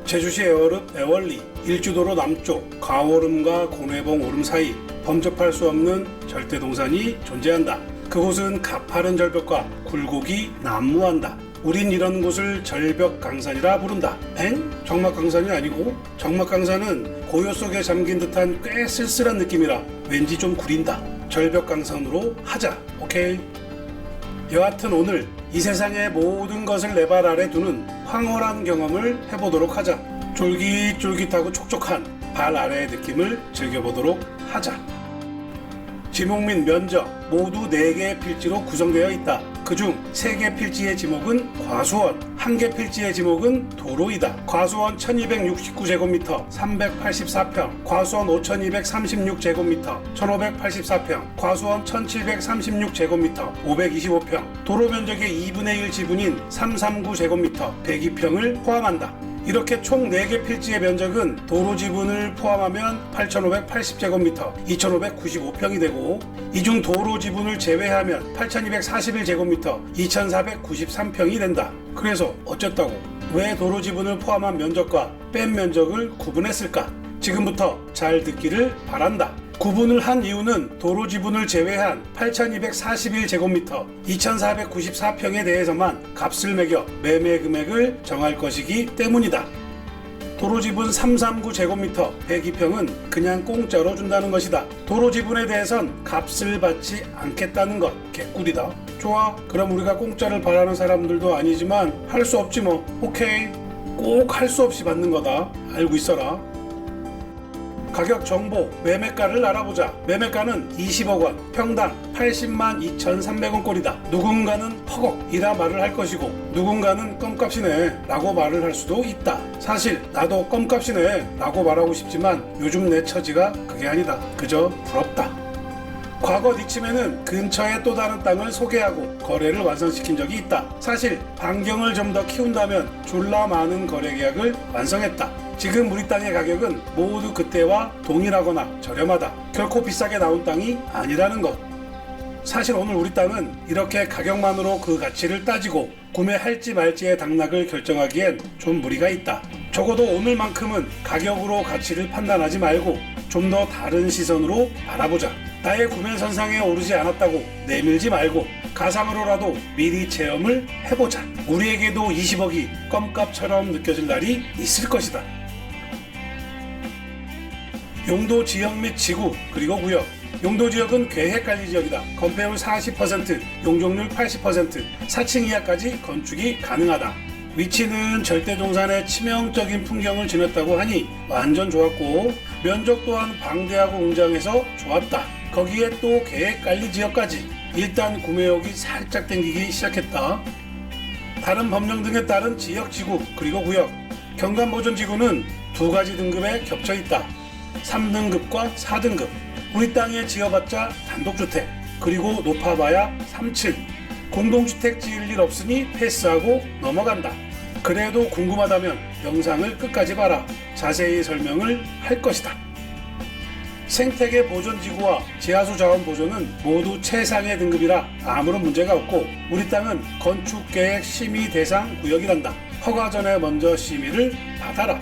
제주시 애월읍 애월리, 일주도로 남쪽 가오름과 고뇌봉 오름 사이 범접할 수 없는 절대동산이 존재한다. 그곳은 가파른 절벽과 굴곡이 난무한다. 우린 이런 곳을 절벽강산이라 부른다. 엥? 정막강산이 아니고? 정막강산은 고요 속에 잠긴 듯한 꽤 쓸쓸한 느낌이라 왠지 좀 구린다. 절벽강산으로 하자. 오케이? 여하튼 오늘 이 세상의 모든 것을 내 발 아래 두는 황홀한 경험을 해보도록 하자. 쫄깃쫄깃하고 촉촉한 발 아래의 느낌을 즐겨보도록 하자. 지목 및 면적 모두 4개의 필지로 구성되어 있다. 그중 3개 필지의 지목은 과수원, 1개 필지의 지목은 도로이다. 과수원 1269제곱미터 384평, 과수원 5236제곱미터 1584평, 과수원 1736제곱미터 525평, 도로 면적의 2분의 1 지분인 339제곱미터 102평을 포함한다. 이렇게 총 4개 필지의 면적은 도로 지분을 포함하면 8580제곱미터 2595평이 되고, 이 중 도로 지분을 제외하면 8241제곱미터 2493평이 된다. 그래서 어쨌다고? 왜 도로 지분을 포함한 면적과 뺀 면적을 구분했을까? 지금부터 잘 듣기를 바란다. 구분을 한 이유는 도로 지분을 제외한 8241제곱미터 2494평에 대해서만 값을 매겨 매매 금액을 정할 것이기 때문이다. 도로 지분 339제곱미터 102평은 그냥 공짜로 준다는 것이다. 도로 지분에 대해선 값을 받지 않겠다는 것 개꿀이다. 좋아, 그럼 우리가 공짜를 바라는 사람들도 아니지만 할 수 없지 뭐. 오케이, 꼭 할 수 없이 받는 거다. 알고 있어라. 가격 정보, 매매가를 알아보자. 매매가는 20억원, 평당 80만 2,300원 꼴이다. 누군가는 헉억이라 말을 할 것이고, 누군가는 껌값이네 라고 말을 할 수도 있다. 사실 나도 껌값이네 라고 말하고 싶지만 요즘 내 처지가 그게 아니다. 그저 부럽다. 과거 니침에는 근처에 또 다른 땅을 소개하고 거래를 완성시킨 적이 있다. 사실 반경을 좀 더 키운다면 졸라 많은 거래 계약을 완성했다. 지금 우리 땅의 가격은 모두 그때와 동일하거나 저렴하다. 결코 비싸게 나온 땅이 아니라는 것. 사실 오늘 우리 땅은 이렇게 가격만으로 그 가치를 따지고 구매할지 말지의 당락을 결정하기엔 좀 무리가 있다. 적어도 오늘만큼은 가격으로 가치를 판단하지 말고 좀 더 다른 시선으로 바라보자. 나의 구매선상에 오르지 않았다고 내밀지 말고 가상으로라도 미리 체험을 해보자. 우리에게도 20억이 껌값처럼 느껴질 날이 있을 것이다. 용도 지역 및 지구 그리고 구역. 용도 지역은 계획관리지역이다. 건폐율 40%, 용적률 80%, 4층 이하까지 건축이 가능하다. 위치는 절대동산의 치명적인 풍경을 지녔다고 하니 완전 좋았고, 면적 또한 방대하고 웅장해서 좋았다. 거기에 또 계획관리지역까지. 일단 구매욕이 살짝 땡기기 시작했다. 다른 법령 등에 따른 지역지구 그리고 구역. 경관보존지구는 2가지 등급에 겹쳐있다. 3등급과 4등급. 우리 땅에 지어봤자 단독주택, 그리고 높아봐야 3층. 공동주택 지을 일 없으니 패스하고 넘어간다. 그래도 궁금하다면 영상을 끝까지 봐라. 자세히 설명을 할 것이다. 생태계 보존지구와 지하수 자원 보존은 모두 최상의 등급이라 아무런 문제가 없고, 우리 땅은 건축계획 심의 대상 구역이란다. 허가 전에 먼저 심의를 받아라.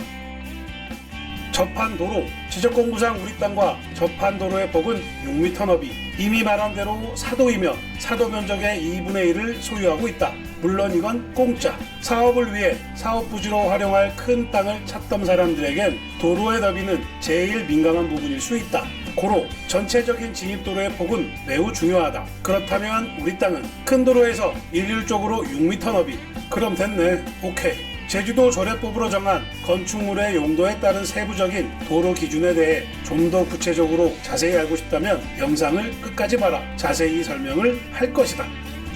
접한 도로, 지적공구상 우리 땅과 접한 도로의 폭은 6m 너비, 이미 말한 대로 사도이며 사도 면적의 2분의 1을 소유하고 있다. 물론 이건 공짜. 사업을 위해 사업 부지로 활용할 큰 땅을 찾던 사람들에겐 도로의 너비는 제일 민감한 부분일 수 있다. 고로 전체적인 진입도로의 폭은 매우 중요하다. 그렇다면 우리 땅은 큰 도로에서 일률적으로 6m 너비. 그럼 됐네. 오케이. 제주도 조례법으로 정한 건축물의 용도에 따른 세부적인 도로 기준에 대해 좀 더 구체적으로 자세히 알고 싶다면 영상을 끝까지 봐라. 자세히 설명을 할 것이다.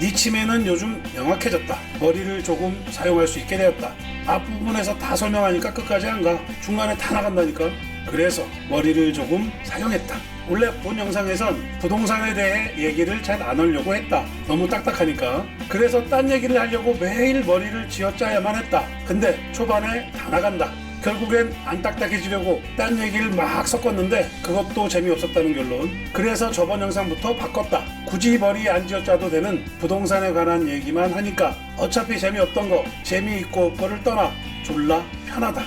니침에는 요즘 명확해졌다. 머리를 조금 사용할 수 있게 되었다. 앞부분에서 다 설명하니까 끝까지 안 가. 중간에 다 나간다니까. 그래서 머리를 조금 사용했다. 원래 본 영상에선 부동산에 대해 얘기를 잘 안 하려고 했다. 너무 딱딱하니까. 그래서 딴 얘기를 하려고 매일 머리를 쥐어짜야만 했다. 근데 초반에 다 나간다. 결국엔 안 딱딱해지려고 딴 얘기를 막 섞었는데 그것도 재미없었다는 결론. 그래서 저번 영상부터 바꿨다. 굳이 머리 안 쥐어짜도 되는 부동산에 관한 얘기만 하니까 어차피 재미없던 거 재미있고 없고를 떠나 졸라 편하다.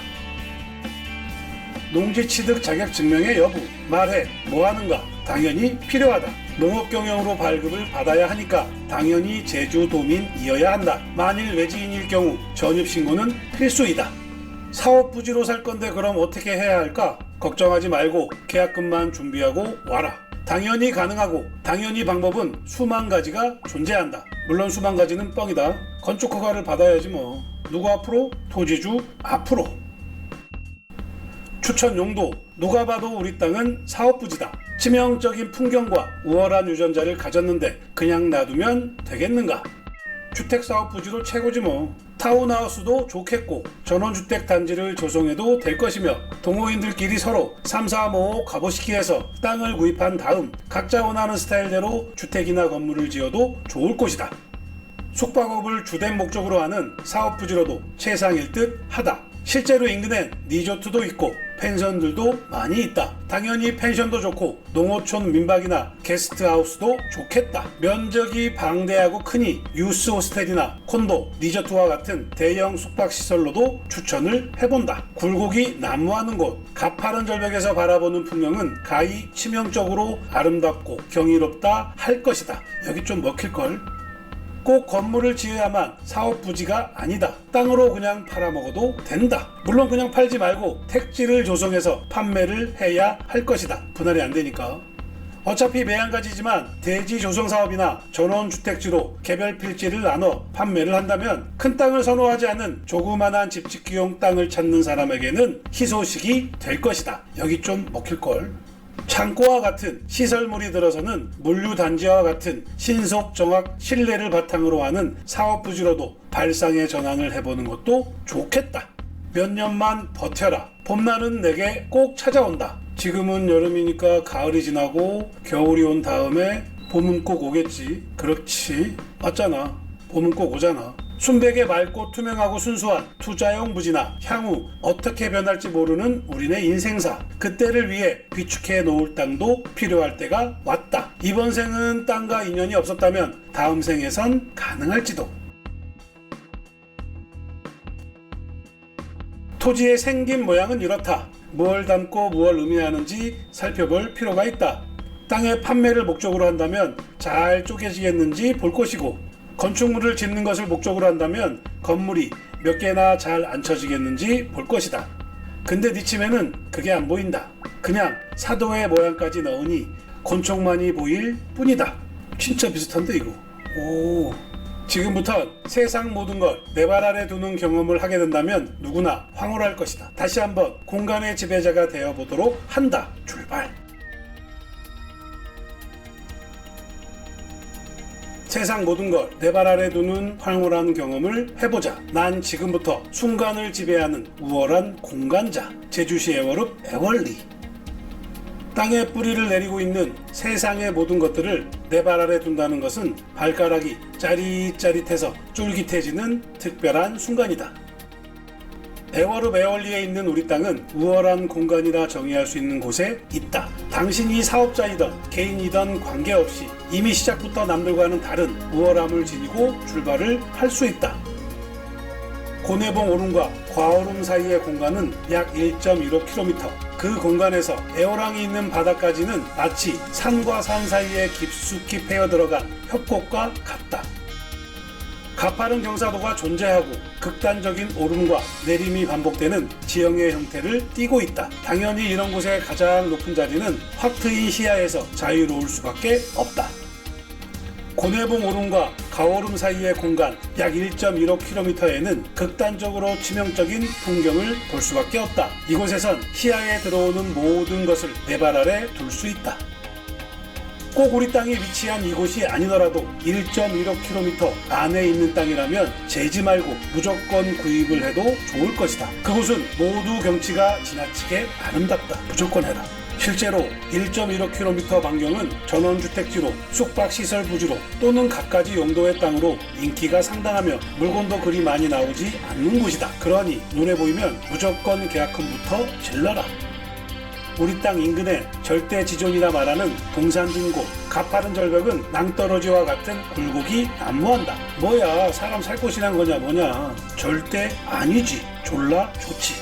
농지취득 자격증명의 여부. 말해, 뭐하는가? 당연히 필요하다. 농업경영으로 발급을 받아야 하니까 당연히 제주도민이어야 한다. 만일 외지인일 경우 전입신고는 필수이다. 사업부지로 살 건데 그럼 어떻게 해야 할까? 걱정하지 말고 계약금만 준비하고 와라. 당연히 가능하고 당연히 방법은 수만 가지가 존재한다. 물론 수만 가지는 뻥이다. 건축 허가를 받아야지 뭐. 누구 앞으로? 토지주 앞으로. 추천 용도. 누가 봐도 우리 땅은 사업부지다. 치명적인 풍경과 우월한 유전자를 가졌는데 그냥 놔두면 되겠는가? 주택사업부지로 최고지 뭐. 타운하우스도 좋겠고 전원주택 단지를 조성해도 될 것이며 동호인들끼리 서로 3, 4, 5 가보시기해서 땅을 구입한 다음 각자 원하는 스타일대로 주택이나 건물을 지어도 좋을 곳이다. 숙박업을 주된 목적으로 하는 사업부지로도 최상일 듯 하다. 실제로 인근엔 리조트도 있고 펜션들도 많이 있다. 당연히 펜션도 좋고 농어촌 민박이나 게스트하우스도 좋겠다. 면적이 방대하고 크니 유스 호스텔이나 콘도, 리조트와 같은 대형 숙박시설로도 추천을 해본다. 굴곡이 난무하는 곳, 가파른 절벽에서 바라보는 풍경은 가히 치명적으로 아름답고 경이롭다 할 것이다. 여기 좀 먹힐걸? 꼭 건물을 지어야만 사업부지가 아니다. 땅으로 그냥 팔아먹어도 된다. 물론 그냥 팔지 말고 택지를 조성해서 판매를 해야 할 것이다. 분할이 안 되니까. 어차피 매한가지지만 대지 조성 사업이나 전원주택지로 개별 필지를 나눠 판매를 한다면 큰 땅을 선호하지 않는 조그만한 집 짓기용 땅을 찾는 사람에게는 희소식이 될 것이다. 여기 좀 먹힐걸. 창고와 같은 시설물이 들어서는 물류단지와 같은 신속 정확 신뢰를 바탕으로 하는 사업부지로도 발상의 전환을 해보는 것도 좋겠다. 몇 년만 버텨라. 봄날은 내게 꼭 찾아온다. 지금은 여름이니까 가을이 지나고 겨울이 온 다음에 봄은 꼭 오겠지. 그렇지. 맞잖아. 봄은 꼭 오잖아. 순백의 맑고 투명하고 순수한 투자용 부지나 향후 어떻게 변할지 모르는 우리네 인생사. 그때를 위해 비축해 놓을 땅도 필요할 때가 왔다. 이번 생은 땅과 인연이 없었다면 다음 생에선 가능할지도. 토지의 생긴 모양은 이렇다. 뭘 담고 무엇을 의미하는지 살펴볼 필요가 있다. 땅의 판매를 목적으로 한다면 잘 쪼개지겠는지 볼 것이고, 건축물을 짓는 것을 목적으로 한다면 건물이 몇 개나 잘 앉혀지겠는지 볼 것이다. 근데 네 침에는 그게 안 보인다. 그냥 사도의 모양까지 넣으니 건축만이 보일 뿐이다. 진짜 비슷한데 이거. 오. 지금부터 세상 모든 걸 내 발 아래 두는 경험을 하게 된다면 누구나 황홀할 것이다. 다시 한번 공간의 지배자가 되어보도록 한다. 출발. 세상 모든 걸 내 발 아래 두는 황홀한 경험을 해보자. 난 지금부터 순간을 지배하는 우월한 공간자. 제주시 애월읍 애월리. 땅에 뿌리를 내리고 있는 세상의 모든 것들을 내 발 아래 둔다는 것은 발가락이 짜릿짜릿해서 쫄깃해지는 특별한 순간이다. 애월읍 애월리에 있는 우리 땅은 우월한 공간이라 정의할 수 있는 곳에 있다. 당신이 사업자이던 개인이던 관계없이 이미 시작부터 남들과는 다른 우월함을 지니고 출발을 할 수 있다. 고내봉 오름과 과오름 사이의 공간은 약 1.15km. 그 공간에서 애호랑이 있는 바다까지는 마치 산과 산 사이에 깊숙이 패어들어간 협곡과 같다. 가파른 경사도가 존재하고 극단적인 오름과 내림이 반복되는 지형의 형태를 띠고 있다. 당연히 이런 곳의 가장 높은 자리는 확 트인 시야에서 자유로울 수밖에 없다. 고내봉 오름과 가오름 사이의 공간 약 1.15km에는 극단적으로 치명적인 풍경을 볼 수밖에 없다. 이곳에선 시야에 들어오는 모든 것을 내 발 아래 둘 수 있다. 꼭 우리 땅이 위치한 이곳이 아니더라도 1.15km 안에 있는 땅이라면 재지 말고 무조건 구입을 해도 좋을 것이다. 그곳은 모두 경치가 지나치게 아름답다. 무조건 해라. 실제로 1.15km 반경은 전원주택지로 숙박시설 부지로 또는 갖가지 용도의 땅으로 인기가 상당하며 물건도 그리 많이 나오지 않는 곳이다. 그러니 눈에 보이면 무조건 계약금부터 질러라. 우리 땅 인근에 절대 지존이라 말하는 동산진고, 가파른 절벽은 낭떠러지와 같은 굴곡이 난무한다. 뭐야, 사람 살 곳이란 거냐 뭐냐. 절대 아니지. 졸라 좋지.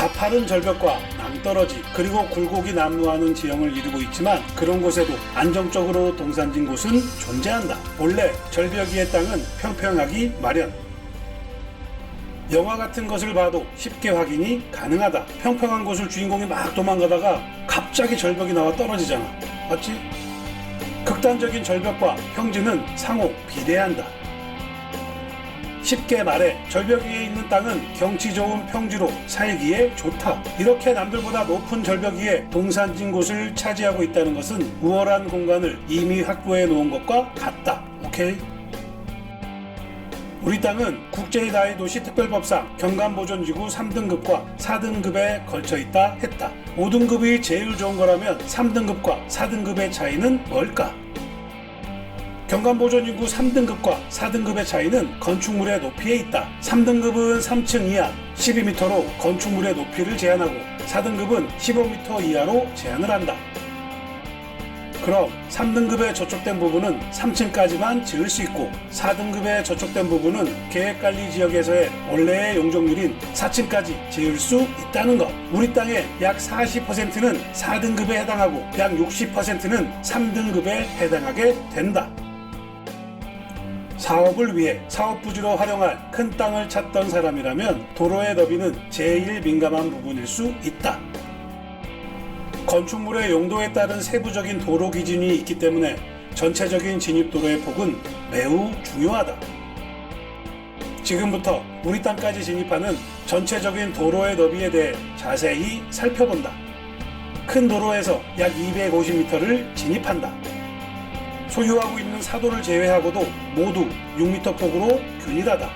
가파른 절벽과 낭떠러지 그리고 굴곡이 난무하는 지형을 이루고 있지만 그런 곳에도 안정적으로 동산진 곳은 존재한다. 원래 절벽 위의 땅은 평평하기 마련. 영화 같은 것을 봐도 쉽게 확인이 가능하다. 평평한 곳을 주인공이 막 도망가다가 갑자기 절벽이 나와 떨어지잖아. 맞지? 극단적인 절벽과 평지는 상호 비례한다. 쉽게 말해 절벽 위에 있는 땅은 경치 좋은 평지로 살기에 좋다. 이렇게 남들보다 높은 절벽 위에 동산진 곳을 차지하고 있다는 것은 우월한 공간을 이미 확보해 놓은 것과 같다. 오케이? 우리 땅은 국제다해도시 특별법상 경관보존지구 3등급과 4등급에 걸쳐 있다 했다. 5등급이 제일 좋은 거라면 3등급과 4등급의 차이는 뭘까? 경관보존지구 3등급과 4등급의 차이는 건축물의 높이에 있다. 3등급은 3층 이하 12m로 건축물의 높이를 제한하고 4등급은 15m 이하로 제한을 한다. 그럼 3등급에 저촉된 부분은 3층까지만 지을 수 있고 4등급에 저촉된 부분은 계획관리 지역에서의 원래의 용적률인 4층까지 지을 수 있다는 것. 우리 땅의 약 40%는 4등급에 해당하고 약 60%는 3등급에 해당하게 된다. 사업을 위해 사업부지로 활용할 큰 땅을 찾던 사람이라면 도로의 너비는 제일 민감한 부분일 수 있다. 건축물의 용도에 따른 세부적인 도로 기준이 있기 때문에 전체적인 진입도로의 폭은 매우 중요하다. 지금부터 우리 땅까지 진입하는 전체적인 도로의 너비에 대해 자세히 살펴본다. 큰 도로에서 약 250m를 진입한다. 소유하고 있는 사도를 제외하고도 모두 6m 폭으로 균일하다.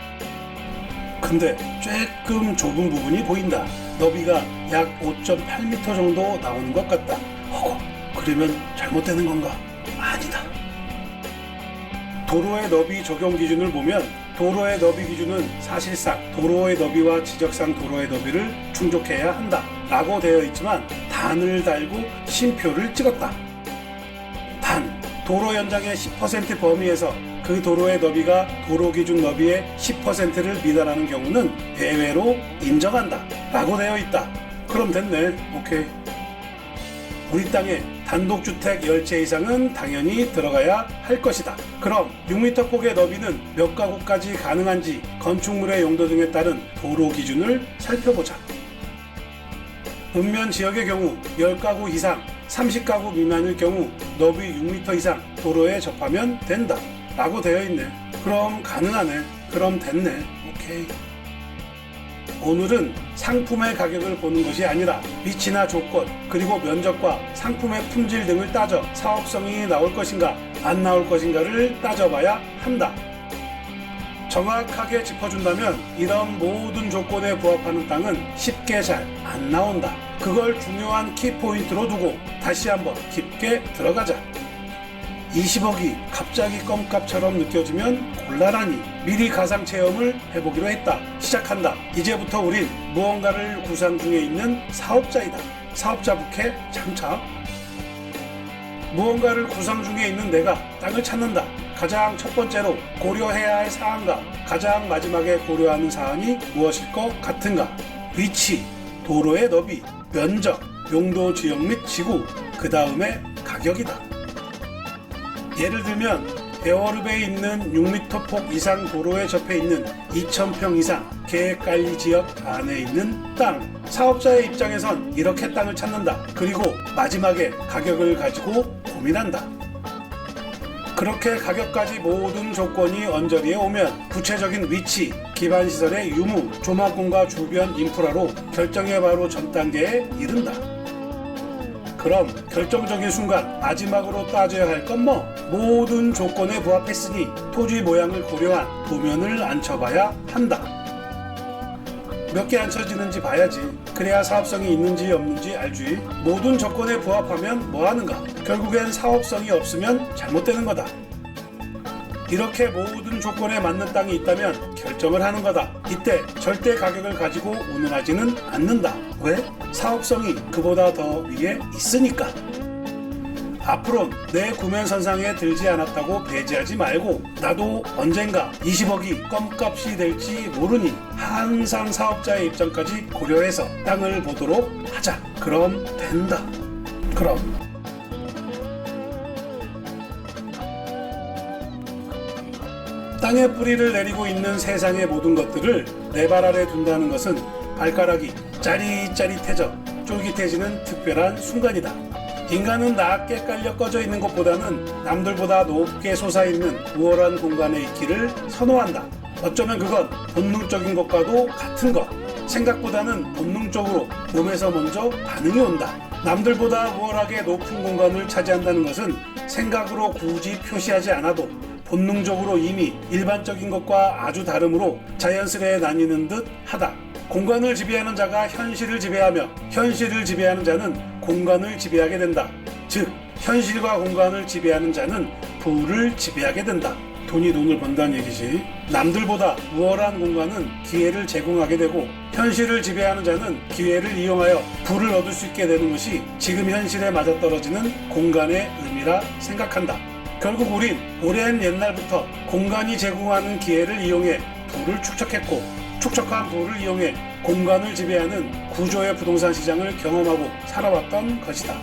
근데 조금 좁은 부분이 보인다. 너비가 약 5.8m 정도 나오는 것 같다. 그러면 잘못되는 건가? 아니다. 도로의 너비 적용 기준을 보면 도로의 너비 기준은 사실상 도로의 너비와 지적상 도로의 너비를 충족해야 한다 라고 되어 있지만 단을 달고 쉼표를 찍었다. 단 도로 연장의 10% 범위에서 그 도로의 너비가 도로 기준 너비의 10%를 미달하는 경우는 예외로 인정한다 라고 되어 있다. 그럼 됐네. 오케이. 우리 땅에 단독주택 10채 이상은 당연히 들어가야 할 것이다. 그럼 6m 폭의 너비는 몇 가구까지 가능한지 건축물의 용도 등에 따른 도로 기준을 살펴보자. 읍면 지역의 경우 10가구 이상 30가구 미만일 경우 너비 6m 이상 도로에 접하면 된다 라고 되어 있네. 그럼 가능하네. 그럼 됐네. 오케이. 오늘은 상품의 가격을 보는 것이 아니라 위치나 조건 그리고 면적과 상품의 품질 등을 따져 사업성이 나올 것인가 안 나올 것인가를 따져봐야 한다. 정확하게 짚어준다면 이런 모든 조건에 부합하는 땅은 쉽게 잘 안 나온다. 그걸 중요한 키포인트로 두고 다시 한번 깊게 들어가자. 20억이 갑자기 껌값처럼 느껴지면 곤란하니 미리 가상 체험을 해보기로 했다. 시작한다. 이제부터 우린 무언가를 구상 중에 있는 사업자이다. 사업자 부캐 장착. 무언가를 구상 중에 있는 내가 땅을 찾는다. 가장 첫 번째로 고려해야 할 사항과 가장 마지막에 고려하는 사항이 무엇일 것 같은가? 위치, 도로의 너비, 면적, 용도 지역 및 지구, 그 다음에 가격이다. 예를 들면 에어르베에 있는 6m 폭 이상 도로에 접해 있는 2,000평 이상 계획관리 지역 안에 있는 땅. 사업자의 입장에선 이렇게 땅을 찾는다. 그리고 마지막에 가격을 가지고 고민한다. 그렇게 가격까지 모든 조건이 언저리에 오면 구체적인 위치, 기반시설의 유무, 조망공과 주변 인프라로 결정의 바로 전 단계에 이른다. 그럼 결정적인 순간 마지막으로 따져야 할 건 뭐? 모든 조건에 부합했으니 토지 모양을 고려한 도면을 앉혀봐야 한다. 몇 개 앉혀지는지 봐야지. 그래야 사업성이 있는지 없는지 알지. 모든 조건에 부합하면 뭐 하는가? 결국엔 사업성이 없으면 잘못되는 거다. 이렇게 모든 조건에 맞는 땅이 있다면 결정을 하는 거다. 이때 절대 가격을 가지고 운운하지는 않는다. 왜? 사업성이 그보다 더 위에 있으니까. 앞으론 내 구면선상에 들지 않았다고 배제하지 말고 나도 언젠가 20억이 껌값이 될지 모르니 항상 사업자의 입장까지 고려해서 땅을 보도록 하자. 그럼 된다. 그럼 땅에 뿌리를 내리고 있는 세상의 모든 것들을 내 발 아래 둔다는 것은 발가락이 짜릿짜릿해져 쫄깃해지는 특별한 순간이다. 인간은 낮게 깔려 꺼져 있는 것보다는 남들보다 높게 솟아있는 우월한 공간에 있기를 선호한다. 어쩌면 그건 본능적인 것과도 같은 것. 생각보다는 본능적으로 몸에서 먼저 반응이 온다. 남들보다 우월하게 높은 공간을 차지한다는 것은 생각으로 굳이 표시하지 않아도 본능적으로 이미 일반적인 것과 아주 다르므로 자연스레 나뉘는 듯 하다. 공간을 지배하는 자가 현실을 지배하며 현실을 지배하는 자는 공간을 지배하게 된다. 즉 현실과 공간을 지배하는 자는 부를 지배하게 된다. 돈이 돈을 번다는 얘기지. 남들보다 우월한 공간은 기회를 제공하게 되고 현실을 지배하는 자는 기회를 이용하여 부를 얻을 수 있게 되는 것이 지금 현실에 맞아떨어지는 공간의 의미라 생각한다. 결국 우린 오랜 옛날부터 공간이 제공하는 기회를 이용해 부를 축적했고 축적한 부를 이용해 공간을 지배하는 구조의 부동산 시장을 경험하고 살아왔던 것이다.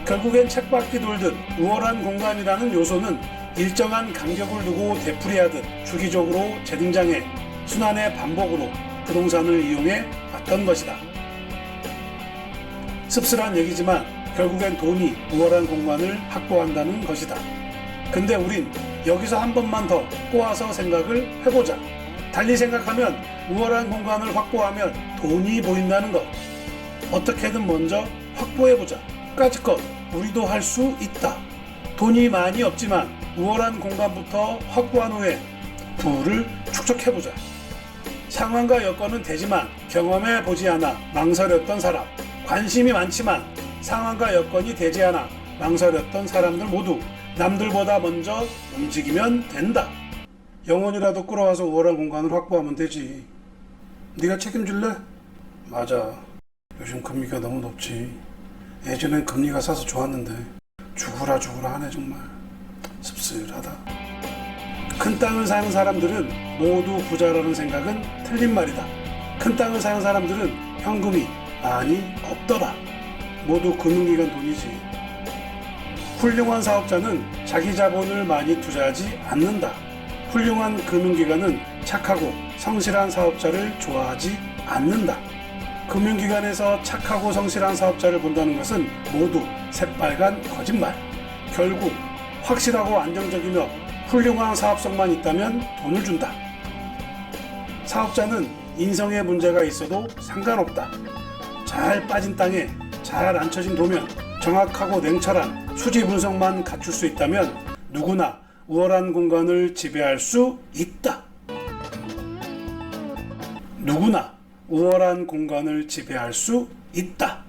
결국엔 쳇바퀴 돌듯 우월한 공간이라는 요소는 일정한 간격을 두고 되풀이하듯 주기적으로 재등장해 순환의 반복으로 부동산을 이용해 왔던 것이다. 씁쓸한 얘기지만 결국엔 돈이 우월한 공간을 확보한다는 것이다. 근데 우린 여기서 한 번만 더 꼬아서 생각을 해보자. 달리 생각하면 우월한 공간을 확보하면 돈이 보인다는 것. 어떻게든 먼저 확보해보자. 까짓것 우리도 할 수 있다. 돈이 많이 없지만 우월한 공간부터 확보한 후에 부를 축적해보자. 상황과 여건은 되지만 경험해보지 않아 망설였던 사람, 관심이 많지만 상황과 여건이 되지 않아 망설였던 사람들 모두 남들보다 먼저 움직이면 된다. 영원이라도 끌어와서 우월한 공간을 확보하면 되지. 네가 책임질래? 맞아. 요즘 금리가 너무 높지. 예전엔 금리가 싸서 좋았는데 죽으라 하네 정말. 씁쓸하다. 큰 땅을 사는 사람들은 모두 부자라는 생각은 틀린 말이다. 큰 땅을 사는 사람들은 현금이 많이 없더라. 모두 금융기관 돈이지. 훌륭한 사업자는 자기 자본을 많이 투자하지 않는다. 훌륭한 금융기관은 착하고 성실한 사업자를 좋아하지 않는다. 금융기관에서 착하고 성실한 사업자를 본다는 것은 모두 새빨간 거짓말. 결국 확실하고 안정적이며 훌륭한 사업성만 있다면 돈을 준다. 사업자는 인성에 문제가 있어도 상관없다. 잘 빠진 땅에 잘 앉혀진 도면, 정확하고 냉철한 수지 분석만 갖출 수 있다면 누구나 우월한 공간을 지배할 수 있다. 누구나 우월한 공간을 지배할 수 있다.